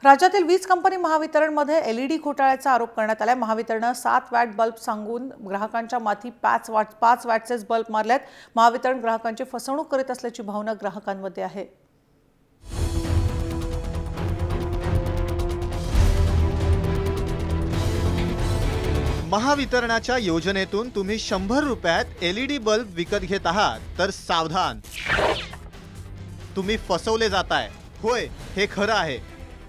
राज्यातील वीज company महावितरणमध्ये LED घोटाळ्याचा आरोप करण्यात आला। महावितरणने 7 वॅट बल्ब सांगून ग्राहकांच्या माथी 5 वॅटचेच बल्ब मारलेत। महावितरण ग्राहकांची फसवणूक करीत असल्याची भावना ग्राहकांमध्ये आहे। महावितरणाच्या योजनेतून तुम्ही 100 रुपयात एलईडी बल्ब विकत घेत आहात तर सावधान, तुम्ही फसवले जाताय। होय, हे खरं आहे।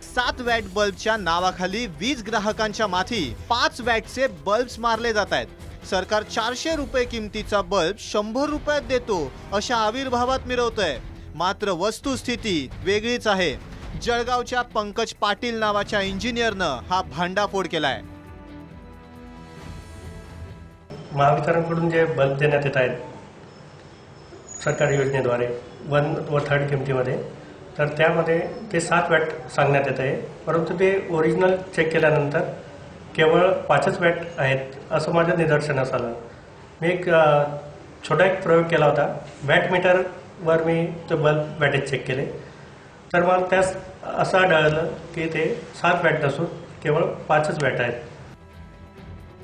7 वॅट बल्बच्या नावाखाली वीज ग्राहकांच्या माथी 5 वॅटचे बल्ब्स मारले जात आहेत। सरकार 400 रुपये किमतीचा बल्ब 100 रुपयात देतो अशा आविर्भावात मिरवतंय, मात्र वस्तुस्थिती वेगळीच आहे। जळगावच्या पंकज पाटील नावाच्या इंजिनियरनं हा भांडाफोड केलाय। महावितरणकडून जे बल्ब देण्यात येत आहेत सरकारी योजनेद्वारे 1 व 3 किमतीमध्ये, तर त्यामध्ये ते 7 वॅट सांगण्यात येत आहे, परंतु ते ओरिजिनल चेक केल्यानंतर केवळ 5च वॅट आहेत असं माझ्या निदर्शनास आलं। मी एक छोटा प्रयोग केला होता। वॅट मीटरवर मी ते बल्ब वॅटेज चेक केले, तर मला त्यास असं आढळलं की ते 7 वॅट नसून केवळ 5च वॅट आहेत।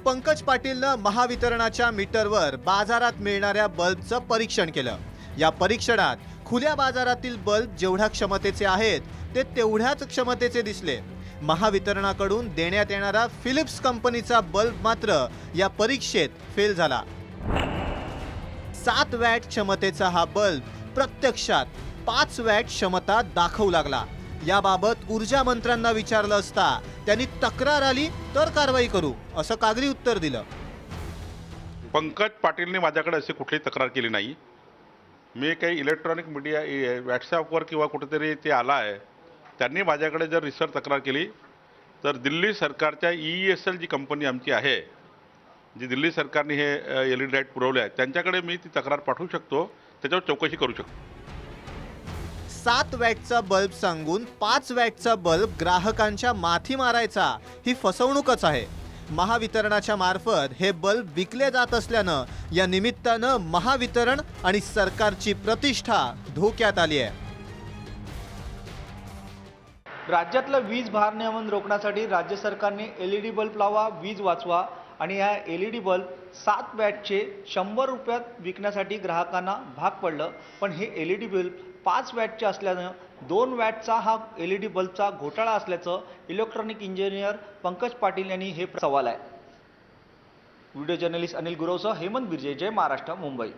पंकज पाटीलनं महावितरणाच्या मीटरवर बाजारात मिळणाऱ्या बल्बचं परीक्षण केलं। या परीक्षणात खुल्या बाजारातील बल्ब जेवढ्या क्षमतेचे आहेत ते तेवढ्याच क्षमतेचे दिसले। महावितरणाकडून देण्यात येणारा फिलिप्स कंपनीचा बल्ब मात्र या परीक्षेत फेल झाला। 7 वॅट क्षमतेचा हा बल्ब प्रत्यक्षात 5 वॅट क्षमता दाखवू लागला। याबाबत ऊर्जा मंत्र्यांना विचारलं असता त्यांनी तक्रार आली तर कारवाई करू असं कागदी उत्तर दिलं। पंकज पाटीलने माझ्याकडे अशी कुठली तक्रार केली नाही। मी काही इलेक्ट्रॉनिक मीडिया व्हॉट्सॲपवर किंवा कुठेतरी ते आला आहे, त्यांनी माझ्याकडे जर रिसर्च तक्रार केली तर दिल्ली सरकारच्या EESL जी कंपनी आमची आहे, जी दिल्ली सरकारने हे LED लाईट पुरवले आहेत, त्यांच्याकडे मी ती तक्रार पाठवू शकतो, त्याच्यावर चौकशी करू शकतो। 7 वॅटचा बल्ब सांगून 5 वॅटचा बल्ब ग्राहकांच्या माथी मारायचा ही फसवणूकच आहे। महावितरणाच्या मार्फत हे बल्ब विकले जात असल्यानं या निमित्तानं महावितरण आणि सरकारची प्रतिष्ठा धोक्यात आली आहे। राज्यातलं वीज भार नियमन रोखण्यासाठी राज्य सरकारने LED बल्ब लावा, वीज वाचवा आणि या LED बल्ब 7 वॅटचे 100 रुपयात विकण्यासाठी ग्राहकांना भाग पडलं। पण हे LED बल्ब 5 वॅटचे असल्यानं 2 वॅटचा हा LED बल्बचा घोटाळा असल्याचं इलेक्ट्रॉनिक इंजिनियर पंकज पाटील यांनी हे सवाल आहे। व्हिडिओ जर्नलिस्ट अनिल गुरवसह हेमंत बिर्जे, जय महाराष्ट्र, मुंबई।